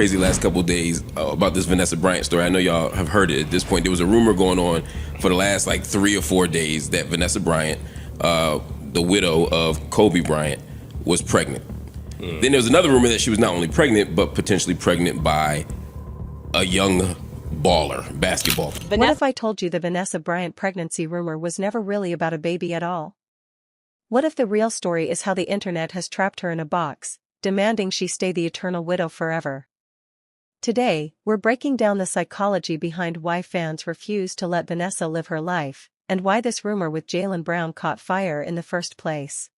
Crazy last couple of days about this Vanessa Bryant story. I know y'all have heard it at this point. There was a rumor going on for the last like 3 or 4 days that Vanessa Bryant, the widow of Kobe Bryant, was pregnant. Then there was another rumor that she was not only pregnant, but potentially pregnant by a young baller, basketball. What if I told you the Vanessa Bryant pregnancy rumor was never really about a baby at all? What if the real story is how the internet has trapped her in a box, demanding she stay the eternal widow forever? Today, we're breaking down the psychology behind why fans refuse to let Vanessa live her life, and why this rumor with Jaylen Brown caught fire in the first place.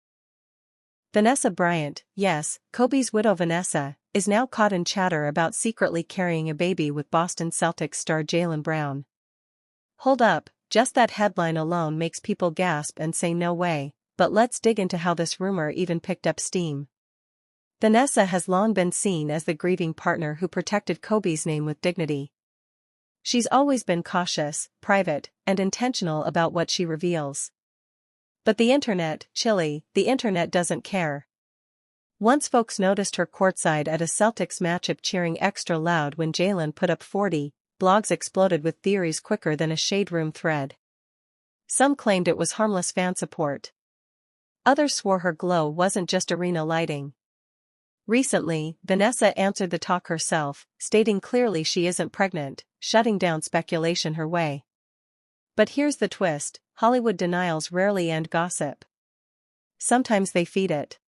Vanessa Bryant, yes, Kobe's widow Vanessa, is now caught in chatter about secretly carrying a baby with Boston Celtics star Jaylen Brown. Hold up, just that headline alone makes people gasp and say no way, but let's dig into how this rumor even picked up steam. Vanessa has long been seen as the grieving partner who protected Kobe's name with dignity. She's always been cautious, private, and intentional about what she reveals. But the internet doesn't care. Once folks noticed her courtside at a Celtics matchup cheering extra loud when Jaylen put up 40, blogs exploded with theories quicker than a shade room thread. Some claimed it was harmless fan support. Others swore her glow wasn't just arena lighting. Recently, Vanessa answered the talk herself, stating clearly she isn't pregnant, shutting down speculation her way. But here's the twist: Hollywood denials rarely end gossip. Sometimes they feed it.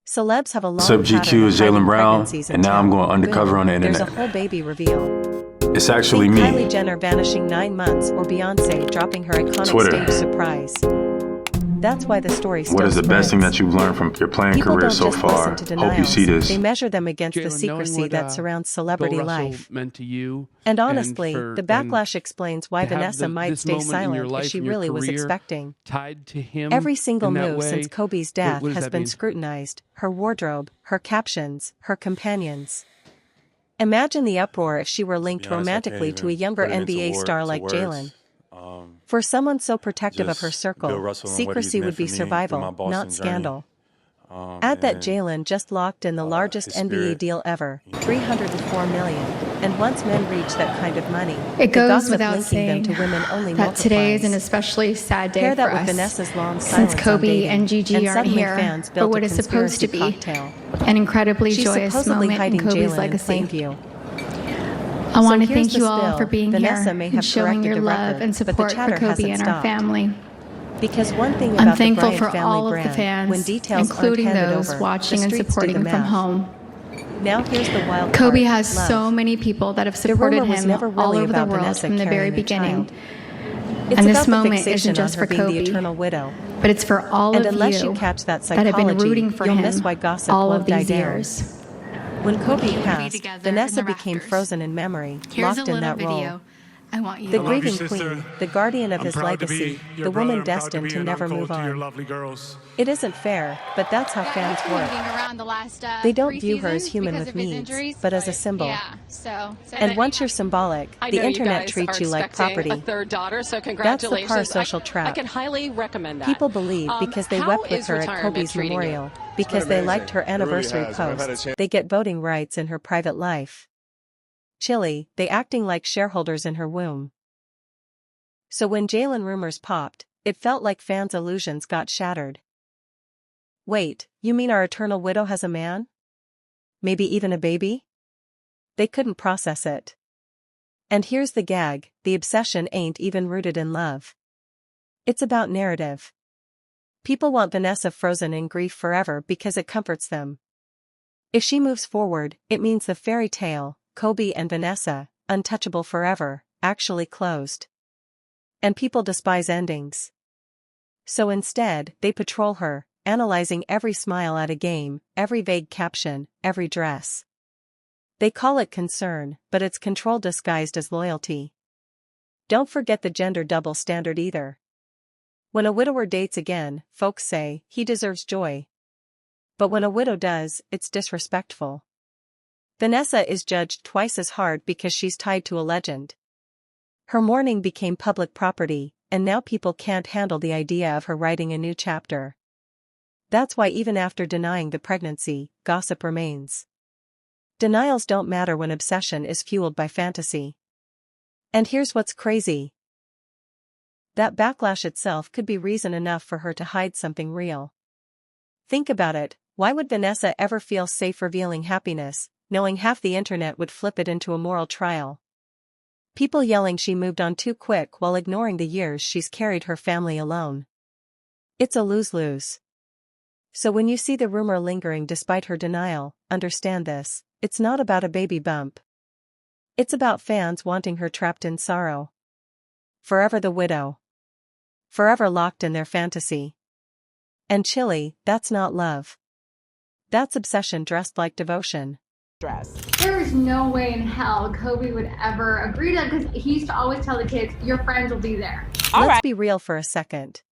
Celebs have a long Sub GQ is Jaylen Brown, and now I'm going undercover on the internet. There's a whole baby reveal. It's actually Think me. Kylie Jenner vanishing 9 months or Beyoncé dropping her iconic Twitter. stage surprise. That's why the story still What is the best thing spreads. that you've learned from your playing People career don't so just far? listen to Hope you denials, see this. they measure them against the Jaylen, secrecy knowing that what, surrounds Bill celebrity Russell life. meant to you, And honestly, for- the backlash explains why to have Vanessa might this stay moment in your silent life as she and your really was career expecting. tied to him Every single in that move way, since Kobe's death what does has that been mean? scrutinized: her wardrobe, her captions, her companions. Imagine the uproar if she were linked romantically to a younger NBA star like Jaylen. For someone so protective of her circle, secrecy would be survival, not scandal. Add that Jaylen just locked in the largest NBA deal ever, $304 million, and once men reach that kind of money, It the goes gossip without linking them saying to women only that today is an multiplies. especially sad day Pair for that with us, Vanessa's long since silence on Kobe dating, and Gigi and aren't suddenly here fans for built what a is supposed to be cocktail. an incredibly She's joyous supposedly moment in hiding Kobe's Jaylen in legacy. plain view. I want to So here's thank the you all spill. for being Vanessa here may and have showing corrected your the love record, and but the support for chatter Kobe hasn't and our stopped. family. Because one thing I'm about the thankful Bryant for family all of the brand, when fans, details including aren't handed those over, watching the and streets do supporting the him from math. home. Now here's the wild Kobe part: has love. so many people that have The supported rumor was him never all really over the about world Vanessa from the very carrying a beginning. child. It's And this about the moment fixation isn't just on her for being the Kobe, eternal widow. but it's for all And of unless you you catch that that have been psychology, rooting for you'll him miss why gossip all won't of die these down. years. When Kobe We will be passed, together Vanessa in the became rafters. frozen in memory, Here's locked a in little that role. video. I want you The to love you, grieving sister. queen, the guardian of I'm his proud to be legacy, your the brother. woman I'm proud destined be to an never uncle move to your on. lovely girls. It isn't fair, but that's how fans work. around the last, They don't 3 view her as seasons human because with of his needs, injuries. but as a symbol. Yeah, so And once you're symbolic, I the know you internet guys treats are you like expecting property. a third daughter, so That's the congratulations. parasocial I trap. can highly recommend that. People believe because they how wept with is her at retirement Kobe's treating you? memorial, because they liked her anniversary posts, they get voting rights in her private life. Chilly, they acting like shareholders in her womb. So when Jaylen rumors popped, it felt like fans' illusions got shattered. Wait, you mean our eternal widow has a man? Maybe even a baby? They couldn't process it. And here's the gag: the obsession ain't even rooted in love. It's about narrative. People want Vanessa frozen in grief forever because it comforts them. If she moves forward, it means the fairy tale, Kobe and Vanessa, untouchable forever, actually closed. And people despise endings. So instead, they patrol her, analyzing every smile at a game, every vague caption, every dress. They call it concern, but it's control disguised as loyalty. Don't forget the gender double standard either. When a widower dates again, folks say, he deserves joy. But when a widow does, it's disrespectful. Vanessa is judged twice as hard because she's tied to a legend. Her mourning became public property, and now people can't handle the idea of her writing a new chapter. That's why even after denying the pregnancy, gossip remains. Denials don't matter when obsession is fueled by fantasy. And here's what's crazy. That backlash itself could be reason enough for her to hide something real. Think about it, why would Vanessa ever feel safe revealing happiness, knowing half the internet would flip it into a moral trial? People yelling she moved on too quick while ignoring the years she's carried her family alone. It's a lose-lose. So when you see the rumor lingering despite her denial, understand this, it's not about a baby bump. It's about fans wanting her trapped in sorrow. Forever the widow. Forever locked in their fantasy. And Chili, that's not love. That's obsession dressed like devotion. There is no way in hell Kobe would ever agree to that because he used to always tell the kids, your friends will be there. Let's be real for a second.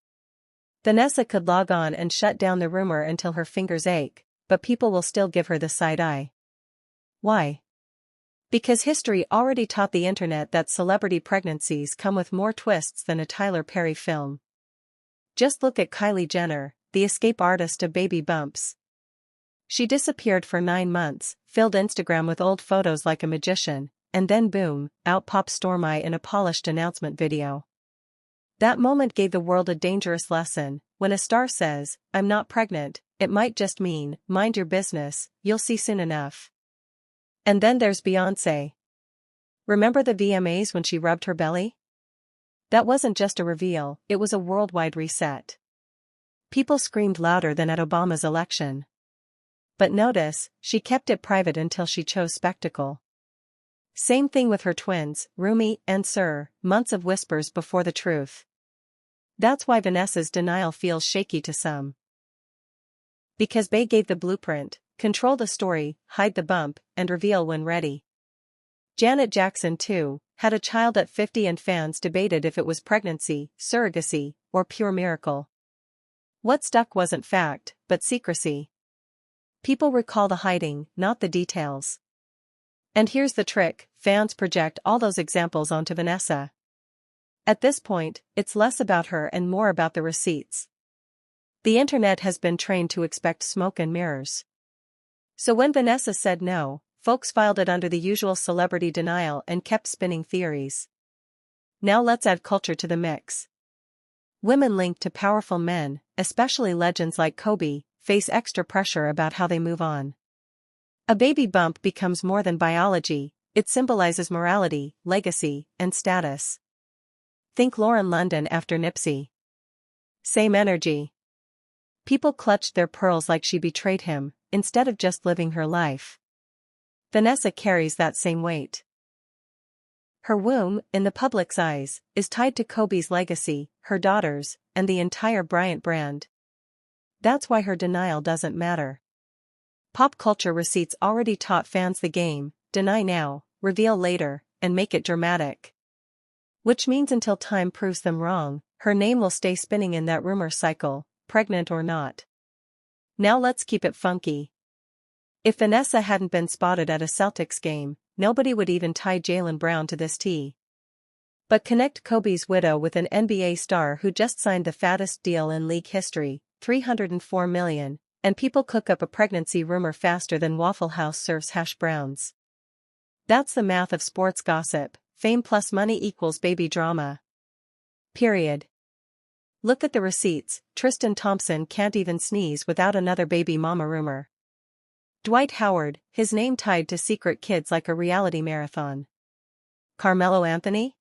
Vanessa could log on and shut down the rumor until her fingers ache, but people will still give her the side eye. Why? Because history already taught the internet that celebrity pregnancies come with more twists than a Tyler Perry film. Just look at Kylie Jenner, the escape artist of baby bumps. She disappeared for 9 months, filled Instagram with old photos like a magician, and then boom, out pops Stormi in a polished announcement video. That moment gave the world a dangerous lesson. When a star says, "I'm not pregnant," it might just mean, mind your business, you'll see soon enough. And then there's Beyoncé. Remember the VMAs when she rubbed her belly? That wasn't just a reveal, it was a worldwide reset. People screamed louder than at Obama's election. But notice, she kept it private until she chose spectacle. Same thing with her twins, Rumi and Sir, months of whispers before the truth. That's why Vanessa's denial feels shaky to some. Because Bey gave the blueprint, control the story, hide the bump, and reveal when ready. Janet Jackson too, had a child at 50 and fans debated if it was pregnancy, surrogacy, or pure miracle. What stuck wasn't fact, but secrecy. People recall the hiding, not the details. And here's the trick, fans project all those examples onto Vanessa. At this point, it's less about her and more about the receipts. The internet has been trained to expect smoke and mirrors. So when Vanessa said no, folks filed it under the usual celebrity denial and kept spinning theories. Now let's add culture to the mix. Women linked to powerful men, especially legends like Kobe, face extra pressure about how they move on. A baby bump becomes more than biology, it symbolizes morality, legacy, and status. Think Lauren London after Nipsey. Same energy. People clutched their pearls like she betrayed him, instead of just living her life. Vanessa carries that same weight. Her womb, in the public's eyes, is tied to Kobe's legacy, her daughters, and the entire Bryant brand. That's why her denial doesn't matter. Pop culture receipts already taught fans the game, deny now, reveal later, and make it dramatic. Which means until time proves them wrong, her name will stay spinning in that rumor cycle, pregnant or not. Now let's keep it funky. If Vanessa hadn't been spotted at a Celtics game, nobody would even tie Jaylen Brown to this tee. But connect Kobe's widow with an NBA star who just signed the fattest deal in league history, $304 million, and people cook up a pregnancy rumor faster than Waffle House serves hash browns. That's the math of sports gossip, fame plus money equals baby drama. Period. Look at the receipts, Tristan Thompson can't even sneeze without another baby mama rumor. Dwight Howard, his name tied to secret kids like a reality marathon. Carmelo Anthony?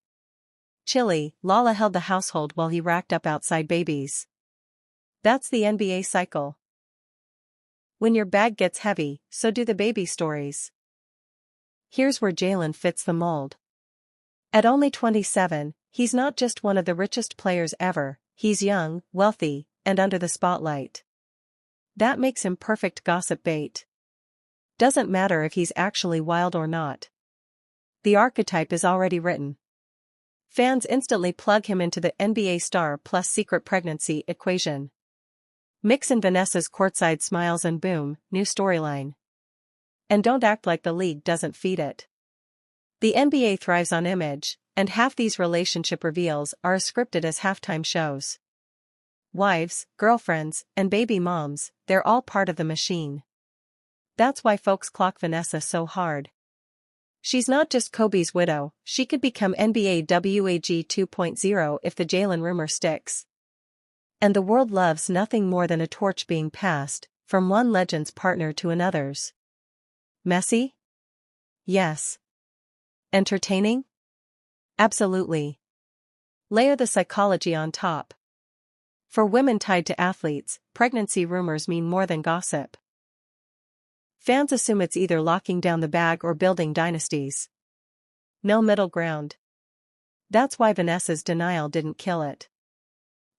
Chili, Lala held the household while he racked up outside babies. That's the NBA cycle. When your bag gets heavy, so do the baby stories. Here's where Jaylen fits the mold. At only 27, he's not just one of the richest players ever, he's young, wealthy, and under the spotlight. That makes him perfect gossip bait. Doesn't matter if he's actually wild or not. The archetype is already written. Fans instantly plug him into the NBA star plus secret pregnancy equation. Mix in Vanessa's courtside smiles and boom, new storyline. And don't act like the league doesn't feed it. The NBA thrives on image, and half these relationship reveals are as scripted as halftime shows. Wives, girlfriends, and baby moms, they're all part of the machine. That's why folks clock Vanessa so hard. She's not just Kobe's widow, she could become NBA WAG 2.0 if the Jaylen rumor sticks. And the world loves nothing more than a torch being passed, from one legend's partner to another's. Messy? Yes. Entertaining? Absolutely. Layer the psychology on top. For women tied to athletes, pregnancy rumors mean more than gossip. Fans assume it's either locking down the bag or building dynasties. No middle ground. That's why Vanessa's denial didn't kill it.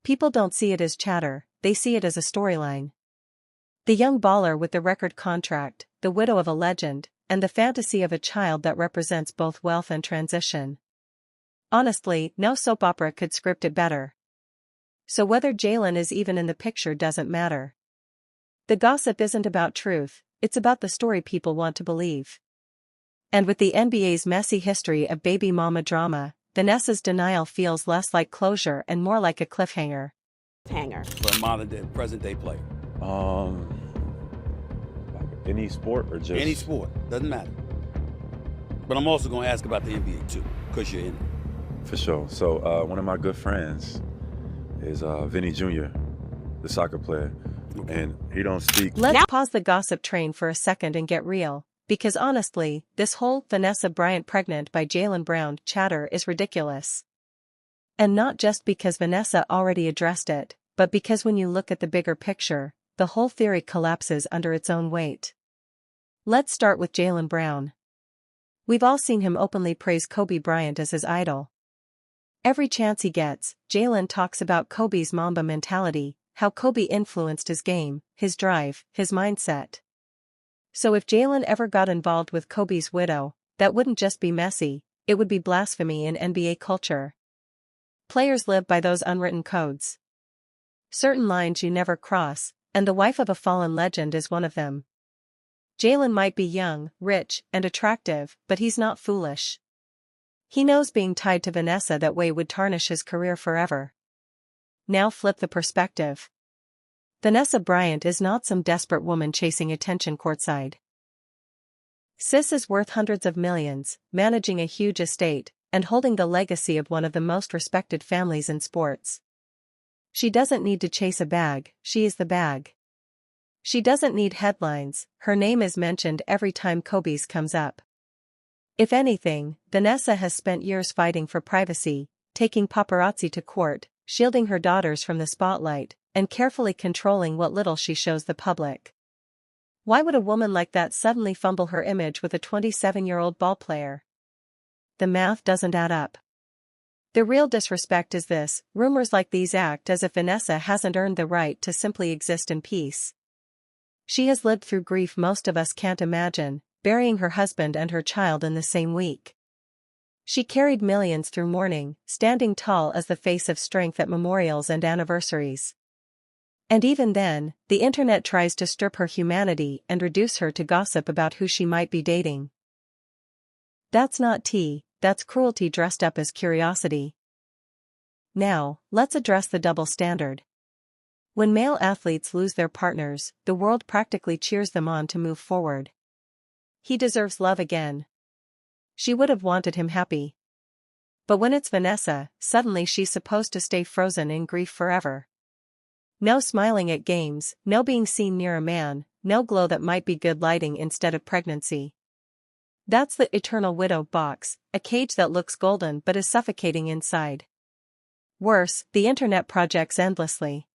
People don't see it as chatter, they see it as a storyline. The young baller with the record contract, the widow of a legend, and the fantasy of a child that represents both wealth and transition. Honestly, no soap opera could script it better. So whether Jaylen is even in the picture doesn't matter. The gossip isn't about truth, it's about the story people want to believe. And with the NBA's messy history of baby mama drama, Vanessa's denial feels less like closure and more like a cliffhanger. For a modern day, present day player. Like any sport or just Any sport, doesn't matter. But I'm also going to ask about the NBA too, because you're in it. For sure. So one of my good friends is Vinny Jr., the soccer player, and he don't speak. Let's pause the gossip train for a second and get real, because honestly, this whole Vanessa Bryant pregnant by Jaylen Brown chatter is ridiculous. And not just because Vanessa already addressed it, but because when you look at the bigger picture, the whole theory collapses under its own weight. Let's start with Jaylen Brown. We've all seen him openly praise Kobe Bryant as his idol. Every chance he gets, Jaylen talks about Kobe's Mamba mentality, how Kobe influenced his game, his drive, his mindset. So if Jaylen ever got involved with Kobe's widow, that wouldn't just be messy, it would be blasphemy in NBA culture. Players live by those unwritten codes. Certain lines you never cross, and the wife of a fallen legend is one of them. Jaylen might be young, rich, and attractive, but he's not foolish. He knows being tied to Vanessa that way would tarnish his career forever. Now flip the perspective. Vanessa Bryant is not some desperate woman chasing attention courtside. Sis is worth hundreds of millions, managing a huge estate, and holding the legacy of one of the most respected families in sports. She doesn't need to chase a bag, she is the bag. She doesn't need headlines, her name is mentioned every time Kobe's comes up. If anything, Vanessa has spent years fighting for privacy, taking paparazzi to court, shielding her daughters from the spotlight, and carefully controlling what little she shows the public. Why would a woman like that suddenly fumble her image with a 27-year-old ballplayer? The math doesn't add up. The real disrespect is this: rumors like these act as if Vanessa hasn't earned the right to simply exist in peace. She has lived through grief most of us can't imagine, burying her husband and her child in the same week. She carried millions through mourning, standing tall as the face of strength at memorials and anniversaries. And even then, the internet tries to strip her humanity and reduce her to gossip about who she might be dating. That's not tea, that's cruelty dressed up as curiosity. Now, let's address the double standard. When male athletes lose their partners, the world practically cheers them on to move forward. He deserves love again. She would have wanted him happy. But when it's Vanessa, suddenly she's supposed to stay frozen in grief forever. No smiling at games, no being seen near a man, no glow that might be good lighting instead of pregnancy. That's the eternal widow box, a cage that looks golden but is suffocating inside. Worse, the internet projects endlessly.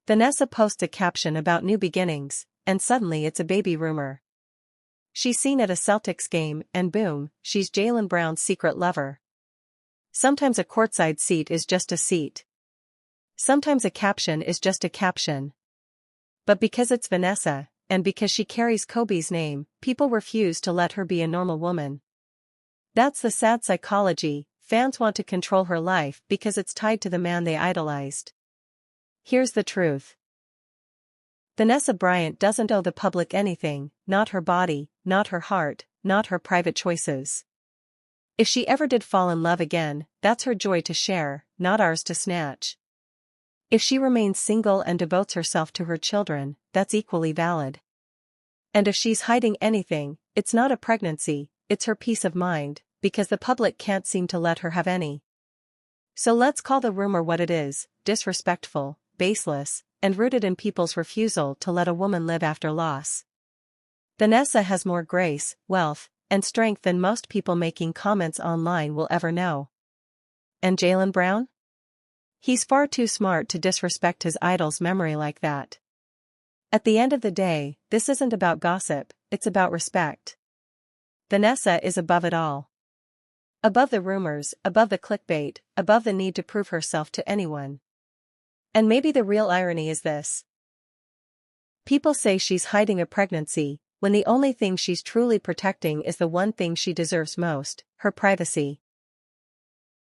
Vanessa posts a caption about new beginnings, and suddenly it's a baby rumor. She's seen at a Celtics game, and boom, she's Jaylen Brown's secret lover. Sometimes a courtside seat is just a seat. Sometimes a caption is just a caption. But because it's Vanessa, and because she carries Kobe's name, people refuse to let her be a normal woman. That's the sad psychology: fans want to control her life because it's tied to the man they idolized. Here's the truth. Vanessa Bryant doesn't owe the public anything, not her body, not her heart, not her private choices. If she ever did fall in love again, that's her joy to share, not ours to snatch. If she remains single and devotes herself to her children, that's equally valid. And if she's hiding anything, it's not a pregnancy, it's her peace of mind, because the public can't seem to let her have any. So let's call the rumor what it is: disrespectful, baseless, and rooted in people's refusal to let a woman live after loss. Vanessa has more grace, wealth, and strength than most people making comments online will ever know. And Jaylen Brown? He's far too smart to disrespect his idol's memory like that. At the end of the day, this isn't about gossip, it's about respect. Vanessa is above it all. Above the rumors, above the clickbait, above the need to prove herself to anyone. And maybe the real irony is this. People say she's hiding a pregnancy, when the only thing she's truly protecting is the one thing she deserves most, her privacy.